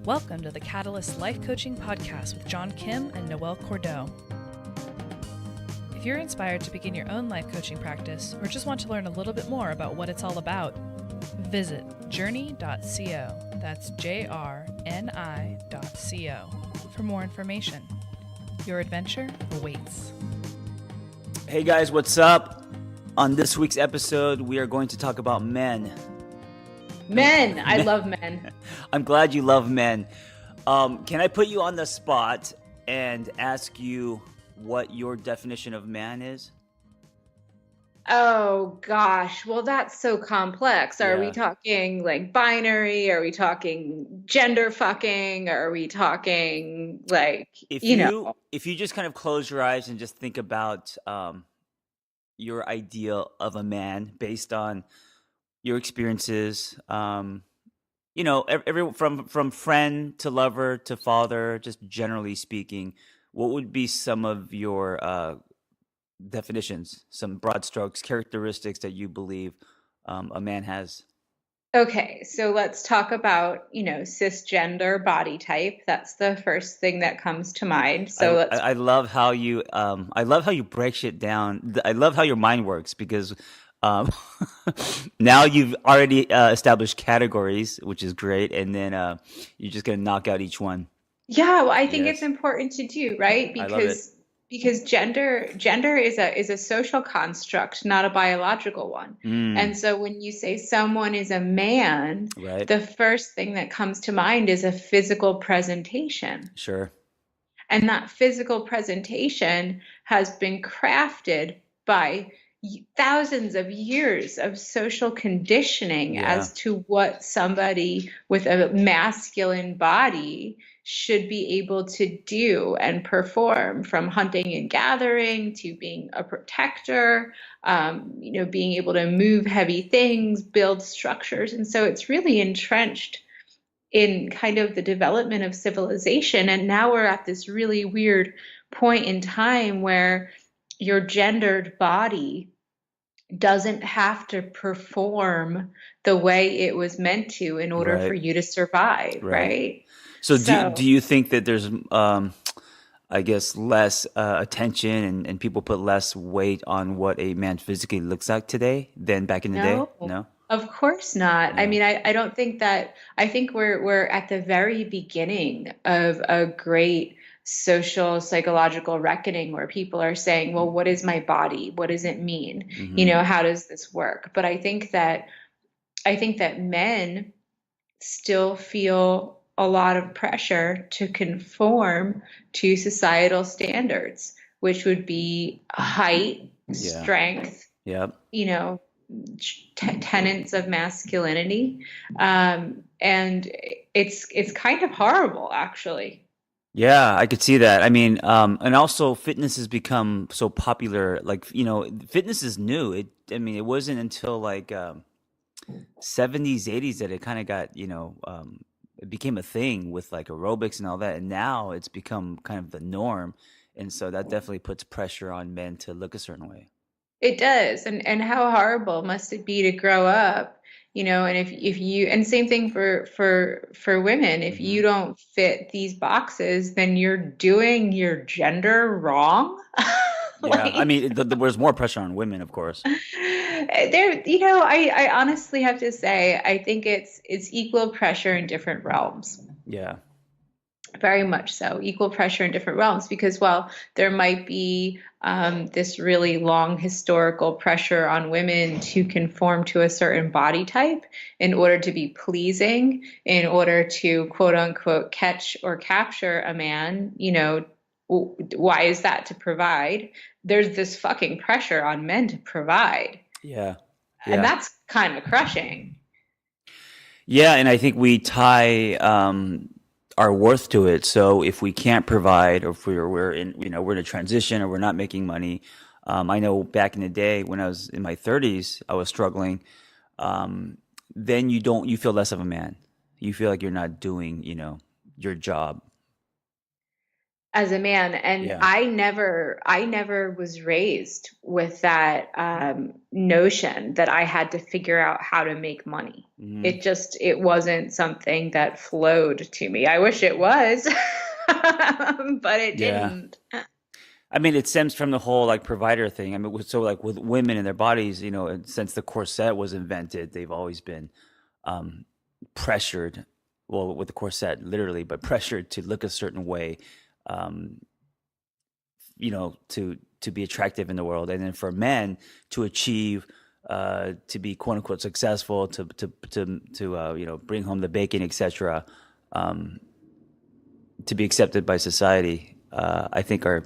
Welcome to the Catalyst Life Coaching Podcast with John Kim and Noelle Cordeaux. If you're inspired to begin your own life coaching practice or just want to learn a little bit more about what it's all about, visit JRNI.co. That's JRNI.co for more information. Your adventure awaits. Hey guys, what's up? On this week's episode, we are going to talk about men. Men. I love men. I'm glad you love men. Can I put you on the spot and ask you what your definition of man is? Oh gosh. Well, that's so complex. Are we Yeah. talking like binary? Are we talking gender fucking? Are we talking like, If you you know? if you just kind of close your eyes and just think about your ideal of a man based on your experiences, every from friend to lover to father, just generally speaking, what would be some of your definitions, some broad strokes, characteristics that you believe a man has? Okay, so let's talk about, cisgender body type. That's the first thing that comes to mind. I, So I let's I love how you I love how you break shit down. I love how your mind works because um, now you've already established categories, which is great, and then you're just gonna knock out each one. Yeah, well, I think it's Yes, important to do, right? I love it. Because gender is a social construct, not a biological one. Mm, And so when you say someone is a man, right. the first thing that comes to mind is a physical presentation. Sure. And that physical presentation has been crafted by thousands of years of social conditioning Yeah. as to what somebody with a masculine body should be able to do and perform, from hunting and gathering to being a protector, being able to move heavy things, build structures. And so it's really entrenched in kind of the development of civilization. And now we're at this really weird point in time where your gendered body doesn't have to perform the way it was meant to in order for Right. you to survive, Right. right? So do So, you think that there's I guess less attention and people put less weight on what a man physically looks like today than back in the day? no, No? of course not. I Yeah. mean, I don't think that, I think we're at the very beginning of a great social psychological reckoning where people are saying, well, what is my body? What does it mean? Mm-hmm. How does this work? But I think that men still feel a lot of pressure to conform to societal standards, which would be height, Yeah. strength, Yep. you know, tenets of masculinity, and it's kind of horrible, actually. Yeah, I could see that. I mean, and also fitness has become so popular. Like, fitness is new. It wasn't until like 70s, 80s that it kind of got, it became a thing with like aerobics and all that. And now it's become kind of the norm. And so that definitely puts pressure on men to look a certain way. It does. And how horrible must it be to grow up, and if you, and same thing for women, if Hmm. you don't fit these boxes, then you're doing your gender wrong. Yeah. I Like, mean, there's more pressure on women, of course. I honestly have to say, I think it's equal pressure in different realms. Yeah. Very much so, equal pressure in different realms, because while there might be this really long historical pressure on women to conform to a certain body type in order to be pleasing, in order to quote unquote catch or capture a man, why is that? To provide. There's this fucking pressure on men to provide, Yeah. and Yeah. that's kind of crushing. Yeah, and I think we tie our worth to it. So if we can't provide, or if we're in a transition, or we're not making money. I know back in the day when I was in my 30s, I was struggling. Um, then you feel less of a man. You feel like you're not doing, your job. as a man. And Yeah. I never was raised with that notion that I had to figure out how to make money. Hmm. It wasn't something that flowed to me. I wish it was, but it Yeah. didn't. I mean, it stems from the whole like provider thing. I mean, so like with women and their bodies, and since the corset was invented, they've always been um, pressured, well, with the corset, literally, but pressured to look a certain way, um, to be attractive in the world, and then for men to achieve, to be quote unquote successful, to bring home the bacon, etc., um, to be accepted by society. I think are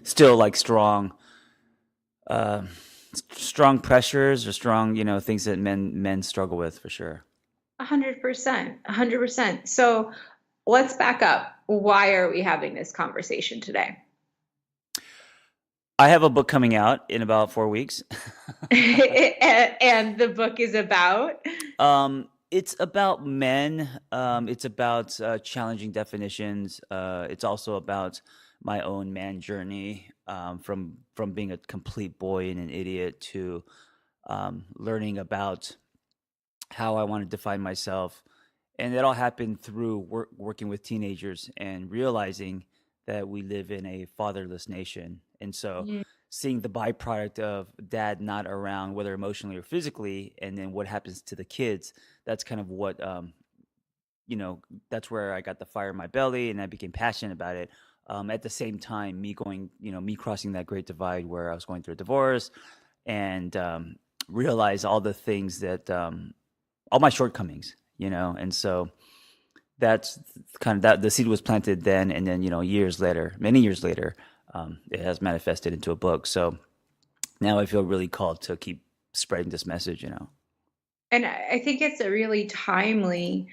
still like uh, strong pressures or strong, things that men struggle with for sure. 100%, 100%. So let's back up. Why are we having this conversation today? I have a book coming out in about 4 weeks. And the book is about. It's about men. It's about challenging definitions. It's also about my own man journey, from being a complete boy and an idiot to learning about how I want to define myself. And it all happened through working with teenagers and realizing that we live in a fatherless nation. And so Mm. seeing the byproduct of dad not around, whether emotionally or physically, and then what happens to the kids, that's kind of what, that's where I got the fire in my belly and I became passionate about it. At the same time, me crossing that great divide where I was going through a divorce and realize all the things that, all my shortcomings, and so that's kind of that the seed was planted then, and then years later, many years later, it has manifested into a book. So now I feel really called to keep spreading this message. And I think it's a really timely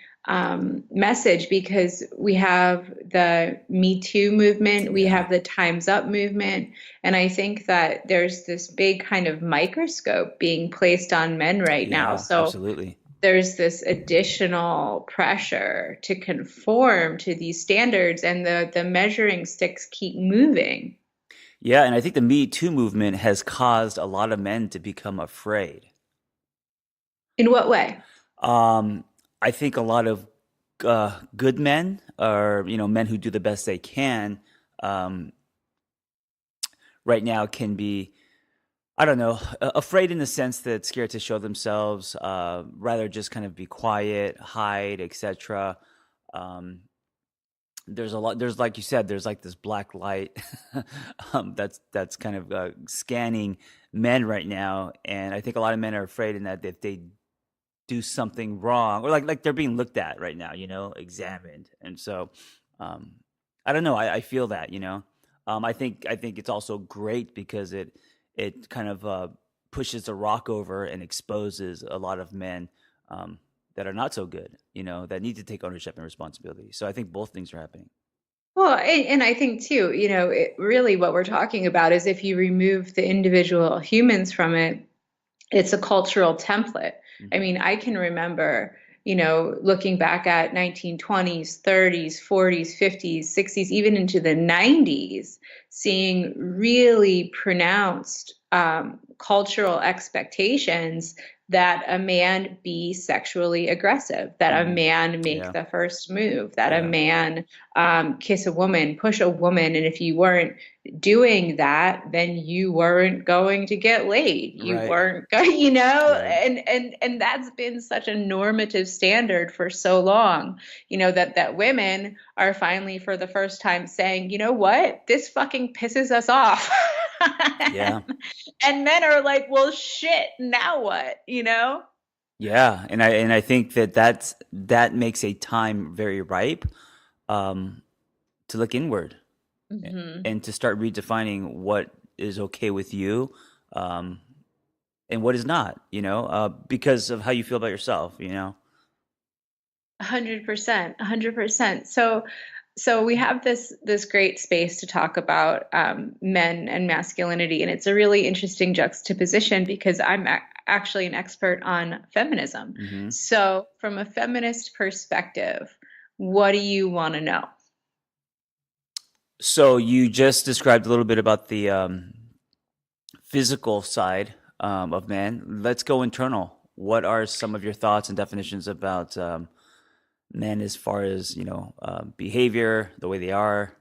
message because we have the Me Too movement, we Yeah, have the Time's Up movement, and I think that there's this big kind of microscope being placed on men right now. yeah, So absolutely. there's this additional pressure to conform to these standards, and the measuring sticks keep moving. Yeah, and I think the Me Too movement has caused a lot of men to become afraid. In what way? um I think a lot of good men, or men who do the best they can, um right now can be, I don't know, afraid in the sense that scared to show themselves, rather just kind of be quiet, hide, etc. Um, there's a lot. There's, like you said, there's like this black light that's kind of scanning men right now, and I think a lot of men are afraid in that if they do something wrong, or like they're being looked at right now, examined, and so um, I don't know. I feel that. I think it's also great because it kind of pushes the rock over and exposes a lot of men, that are not so good, that need to take ownership and responsibility. So I think both things are happening. Well, and I think too, really what we're talking about is if you remove the individual humans from it, it's a cultural template. I Hmm. mean, I can remember, looking back at 1920s, 30s, 40s, 50s, 60s, even into the 90s, seeing really pronounced cultural expectations that a man be sexually aggressive, that a Hmm. man make Yeah, the first move, that a yeah, man kiss a woman, push a woman, and if you weren't doing that, then you weren't going to get laid. You right, weren't going, right. and that's been such a normative standard for so long, that women are finally for the first time saying, you know what, this fucking pisses us off. Yeah, And men are like, well, shit, now what? yeah, and I think that makes a time very ripe, um, to look inward, Hmm. and to start redefining what is okay with you, um, and what is not, because of how you feel about yourself. 100%, 100%. So we have this great space to talk about men and masculinity, and it's a really interesting juxtaposition because I'm actually an expert on feminism. Hmm. So from a feminist perspective, what do you want to know? So you just described a little bit about the physical side of man. Let's go internal. What are some of your thoughts and definitions about men as far as behavior, the way they are,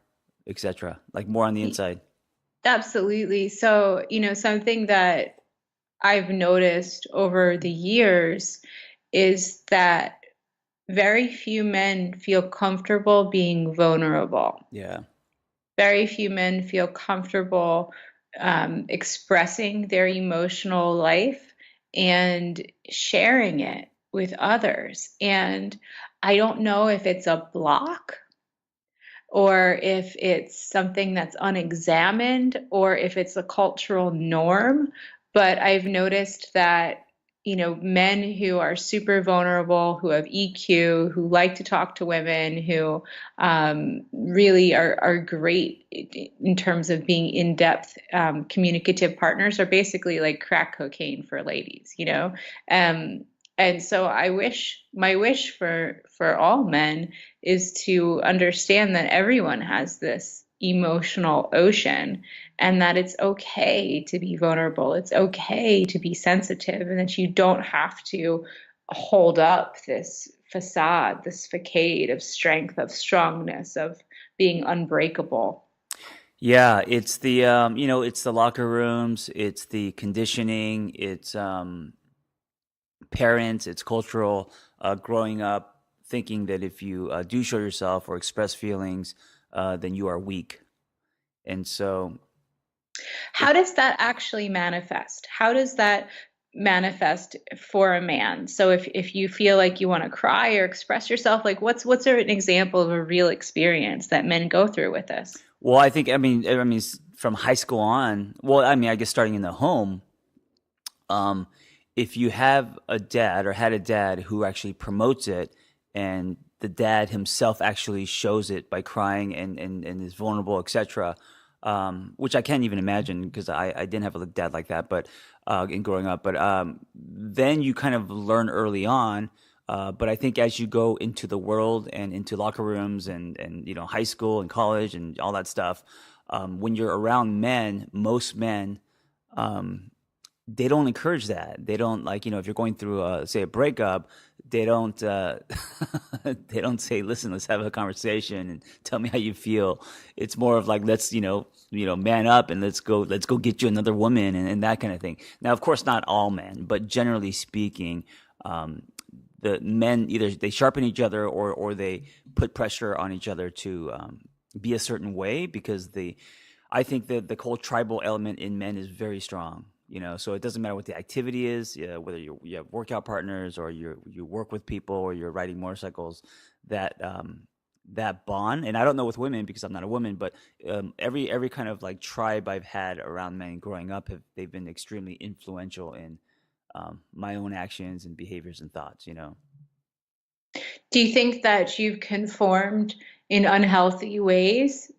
etc.? Like more on the inside. Absolutely. So, something that I've noticed over the years is that very few men feel comfortable being vulnerable. Yeah. Very few men feel comfortable expressing their emotional life and sharing it with others. And I don't know if it's a block or if it's something that's unexamined or if it's a cultural norm. But I've noticed that, men who are super vulnerable, who have EQ, who like to talk to women, who really are great in terms of being in-depth communicative partners are basically like crack cocaine for ladies. Um, and so my wish for all men is to understand that everyone has this emotional ocean and that it's okay to be vulnerable. It's okay to be sensitive, and that you don't have to hold up this facade, this facade of strength, of strongness, of being unbreakable. Yeah, it's the it's the locker rooms, it's the conditioning, it's parents, it's cultural, growing up thinking that if you do show yourself or express feelings, then you are weak. And so, How does that actually manifest? How does that manifest for a man? So if you feel like you want to cry or express yourself, like what's an example of a real experience that men go through with this? well, I mean, from high school on. Well, I mean, I guess starting in the home. Um, if you have a dad or had a dad who actually promotes it, and the dad himself actually shows it by crying and is vulnerable, etc., which I can't even imagine because I didn't have a dad like that, but in growing up. But then you kind of learn early on. But I think as you go into the world and into locker rooms and high school and college and all that stuff, when you're around men, most men, um, they don't encourage that. They don't, like, if you're going through say a breakup, they don't they don't say, "Listen, let's have a conversation and tell me how you feel." It's more of like, let's man up and let's go get you another woman and that kind of thing. Now, of course, not all men, but generally speaking, um, the men either they sharpen each other or they put pressure on each other to be a certain way because I think that the whole tribal element in men is very strong. So it doesn't matter what the activity is, whether you have workout partners or you work with people or you're riding motorcycles, that bond. And I don't know with women because I'm not a woman, but every kind of like tribe I've had around men growing up they've been extremely influential in my own actions and behaviors and thoughts. Do you think that you've conformed in unhealthy ways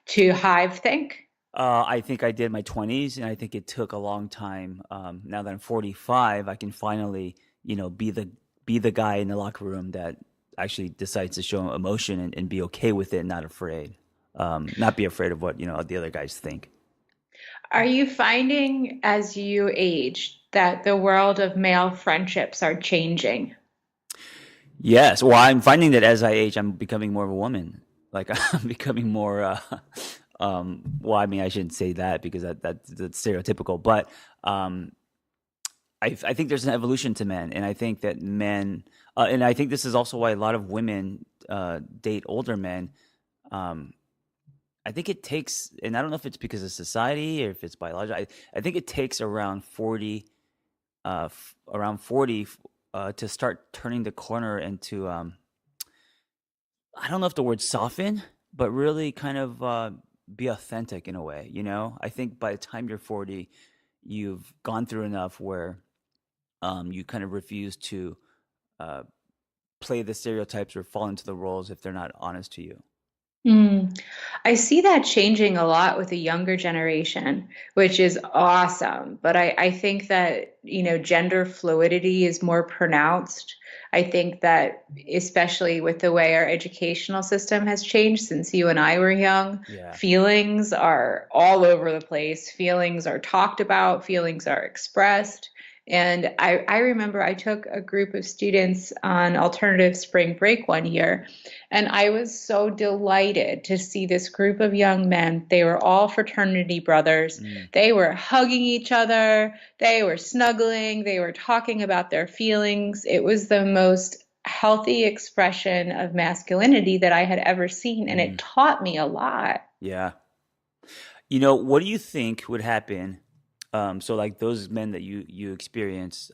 to hive think? I think I did my 20s, and I think it took a long time. Now that I'm 45, I can finally, be the guy in the locker room that actually decides to show emotion and be okay with it, not afraid, not be afraid of what the other guys think. Are you finding as you age that the world of male friendships are changing? Yes, well, I'm finding that as I age, I'm becoming more of a woman. Like I'm becoming more. Well, I mean, I shouldn't say that because that's stereotypical, but um, I think there's an evolution to men, and I think that men, and I think this is also why a lot of women date older men. Um, I think it takes, and I don't know if it's because of society or if it's biological. I think it takes around 40, around 40, to start turning the corner and to, I don't know if the word soften, but really kind of be authentic in a way. I think by the time you're 40, you've gone through enough where you kind of refuse to uh, play the stereotypes or fall into the roles if they're not honest to you. Mm. I see that changing a lot with the younger generation, which is awesome. But I think that, gender fluidity is more pronounced. I think that, especially with the way our educational system has changed since you and I were young, Yeah. feelings are all over the place. Feelings are talked about, feelings are expressed. And I remember I took a group of students on alternative spring break one year, and I was so delighted to see this group of young men. They were all fraternity brothers. Mm. They were hugging each other. They were snuggling. They were talking about their feelings. It was the most healthy expression of masculinity that I had ever seen. And it Mm. taught me a lot. Yeah. What do you think would happen? So like those men that you experience,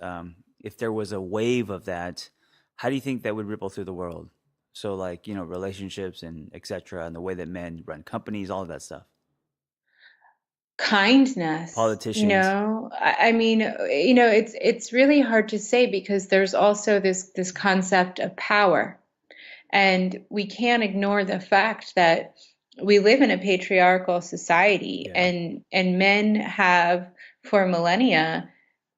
if there was a wave of that, how do you think that would ripple through the world? So like, relationships and etc. and the way that men run companies, all of that stuff. Kindness, Politicians. I mean, it's really hard to say because there's also this concept of power. And we can't ignore the fact that we live in a patriarchal society, Yeah. and men have for millennia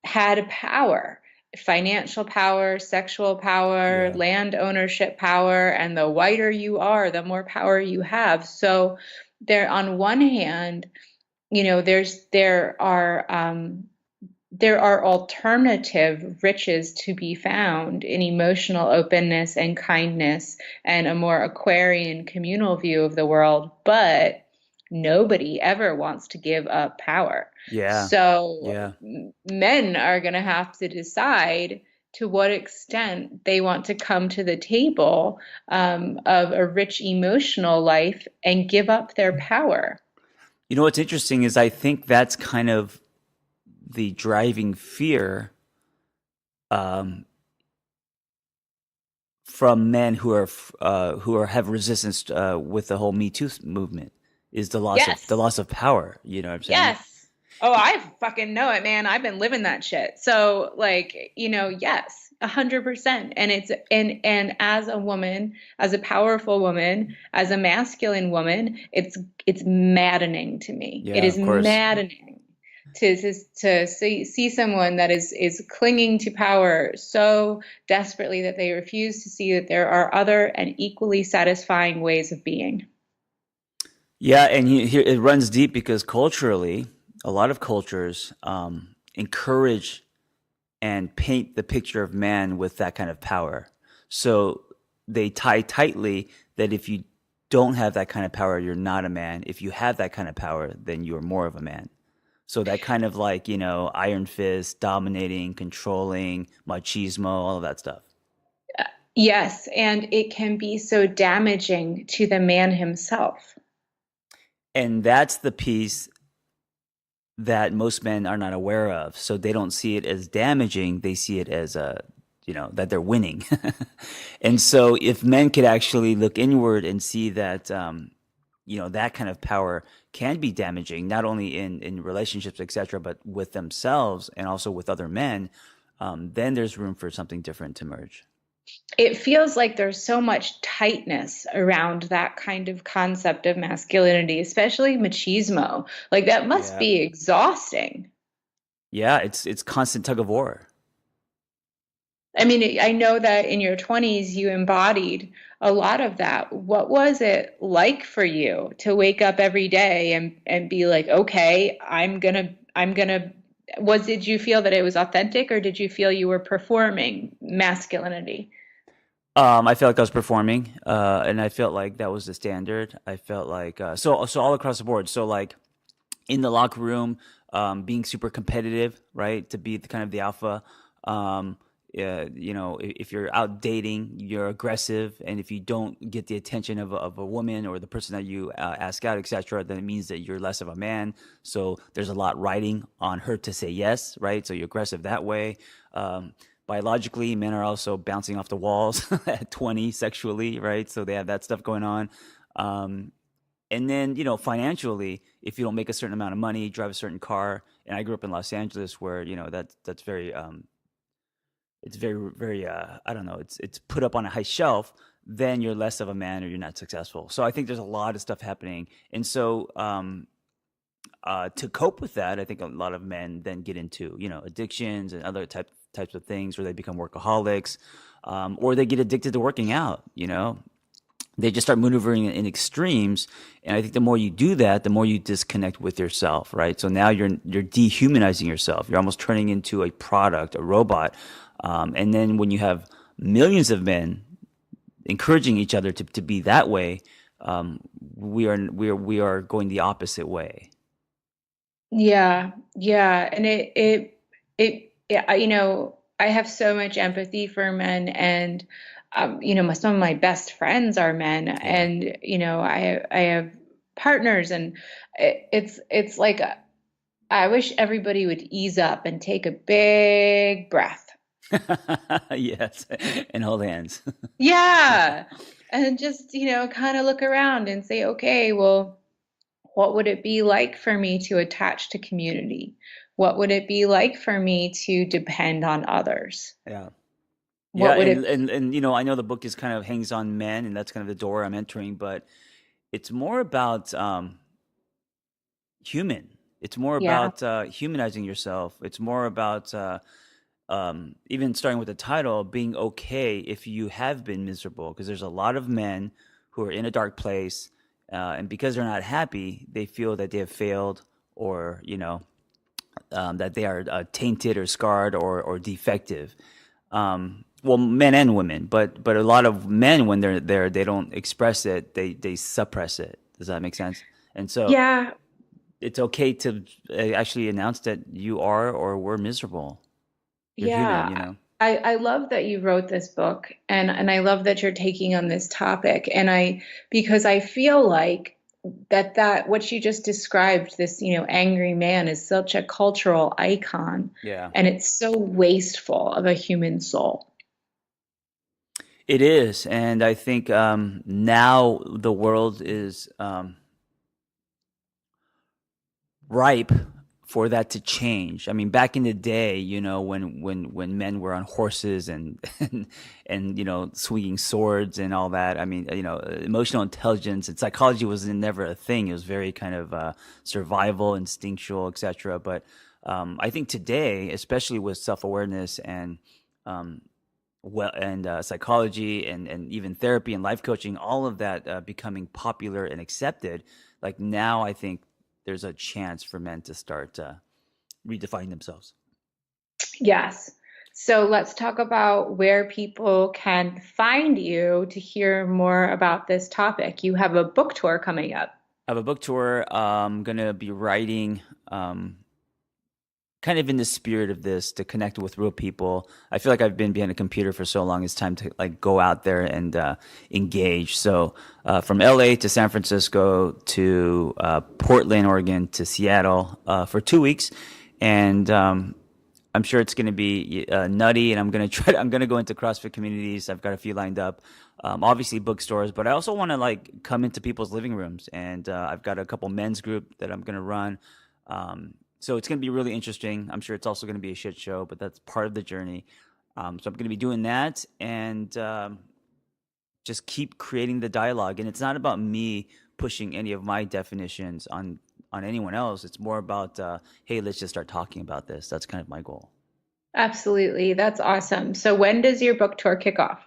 had power, financial power, sexual power, Yeah. land ownership power, and the whiter you are, the more power you have. So there, on one hand, there are alternative riches to be found in emotional openness and kindness and a more Aquarian communal view of the world, but nobody ever wants to give up power. Yeah. So Yeah. men are going to have to decide to what extent they want to come to the table of a rich emotional life and give up their power. What's interesting is I think that's kind of the driving fear um, from men who are have resistance with the whole Me Too movement is the Yes. loss of power. You know what I'm saying? Yes. Oh, I fucking know it, man. I've been living that shit. So, like, yes, 100%. And and as a woman, as a powerful woman, as a masculine woman, it's maddening to me. It Yeah, is of course. maddening to see someone that is clinging to power so desperately that they refuse to see that there are other and equally satisfying ways of being. Yeah, and here it runs deep because culturally, a lot of cultures encourage and paint the picture of man with that kind of power. So they tie tightly that if you don't have that kind of power, you're not a man. If you have that kind of power, then you're more of a man. So that kind of like, iron fist, dominating, controlling, machismo, all of that stuff. Yes, and it can be so damaging to the man himself. And that's the piece that most men are not aware of. So they don't see it as damaging. They see it as that they're winning. And so if men could actually look inward and see that, that kind of power can be damaging, not only in relationships, etc., but with themselves and also with other men, then there's room for something different to merge. It feels like there's so much tightness around that kind of concept of masculinity, especially machismo. Like that must Yeah. be exhausting. Yeah, it's constant tug of war. I mean, I know that in your 20s you embodied a lot of that. What was it like for you to wake up every day and be like, okay, I'm gonna did you feel that it was authentic, or did you feel you were performing masculinity? I felt like I was performing, and I felt like that was the standard. I felt like so all across the board. So like in the locker room, being super competitive, right? To be the kind of the alpha. Um, if you're out dating, you're aggressive, and if you don't get the attention of a woman or the person that you ask out, etc., then it means that you're less of a man. So there's a lot riding on her to say yes, right? So you're aggressive that way. Biologically, men are also bouncing off the walls at 20 sexually, right? So they have that stuff going on. Um, and then, financially, if you don't make a certain amount of money, drive a certain car, and I grew up in Los Angeles where, that's very it's very, very, I don't know, it's put up on a high shelf, then you're less of a man or you're not successful. So I think there's a lot of stuff happening. And so to cope with that, I think a lot of men then get into, addictions and other types of things, where they become workaholics, or they get addicted to working out, they just start maneuvering in extremes. And I think the more you do that, the more you disconnect with yourself, right? So now you're dehumanizing yourself. You're almost turning into a product, a robot. And then when you have millions of men encouraging each other to be that way, we are going the opposite way. Yeah, yeah, and yeah, I have so much empathy for men, and some of my best friends are men, Yeah. and I have partners, and it's like I wish everybody would ease up and take a big breath. Yes, and hold hands. Yeah, and just kind of look around and say, okay, well, what would it be like for me to attach to community? What would it be like for me to depend on others? Yeah. Yeah, What would it and I know the book is kind of hangs on men, and that's kind of the door I'm entering, but it's more about human. It's more Yeah, about humanizing yourself. It's more about even starting with the title, being okay if you have been miserable, because there's a lot of men who are in a dark place, and because they're not happy, they feel that they have failed, or that they are tainted or scarred or defective. Well, men and women, but a lot of men, when they're there, they don't express it. They suppress it. Does that make sense? And so yeah, it's okay to actually announce that you are or were miserable. You're human, yeah. I love that you wrote this book, and I love that you're taking on this topic. And because I feel like that what you just described, this, angry man, is such a cultural icon, Yeah. and it's so wasteful of a human soul. It is, and I think now the world is ripe for that to change. I mean, back in the day, when men were on horses and and swinging swords and all that. I mean, emotional intelligence and psychology was never a thing. It was very kind of survival, instinctual, etc. But I think today, especially with self-awareness and um, psychology and even therapy and life coaching, all of that becoming popular and accepted. Like now, I think there's a chance for men to start redefining themselves. Yes. So let's talk about where people can find you to hear more about this topic. You have a book tour coming up. I have a book tour. I'm gonna be writing, kind of in the spirit of this, to connect with real people. I feel like I've been behind a computer for so long. It's time to like go out there and engage. So from LA to San Francisco to Portland, Oregon to Seattle for 2 weeks, and I'm sure it's going to be nutty. And I'm going to try. I'm going to go into CrossFit communities. I've got a few lined up. Obviously bookstores, but I also want to like come into people's living rooms, and I've got a couple men's group that I'm going to run. So it's going to be really interesting. I'm sure it's also going to be a shit show, but that's part of the journey. So I'm going to be doing that, and just keep creating the dialogue. And it's not about me pushing any of my definitions on anyone else. It's more about, hey, let's just start talking about this. That's kind of my goal. Absolutely. That's awesome. So when does your book tour kick off?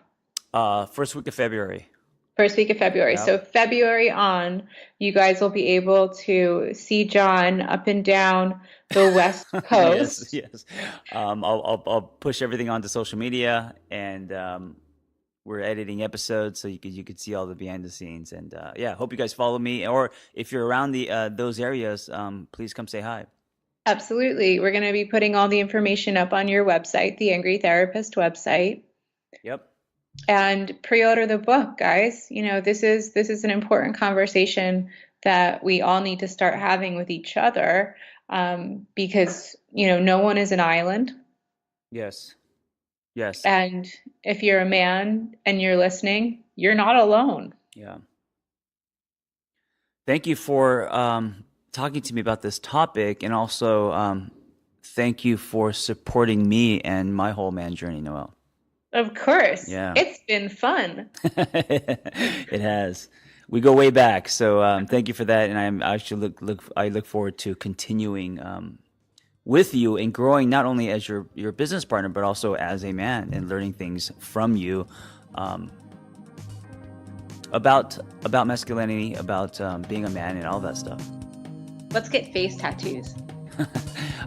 First week of February. First week of February. Yep. So February on, you guys will be able to see John up and down the West Yes, Coast. yes. I'll push everything onto social media, and we're editing episodes, so you could see all the behind the scenes. And yeah, hope you guys follow me, or if you're around those areas, please come say hi. Absolutely. We're going to be putting all the information up on your website, the Angry Therapist website. Yep. And pre-order the book, guys. This is an important conversation that we all need to start having with each other, because no one is an island. Yes. Yes. And if you're a man and you're listening, you're not alone. Yeah. Thank you for talking to me about this topic, and also thank you for supporting me and my whole man journey, Noelle. Of course. Yeah. It's been fun. It has. We go way back, so thank you for that. And I look forward to continuing with you and growing not only as your business partner, but also as a man, and learning things from you about masculinity, about being a man, and all that stuff. Let's get face tattoos.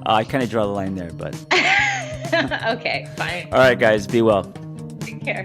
I kind of draw the line there, but Okay, fine. all right, guys, be well. Take care.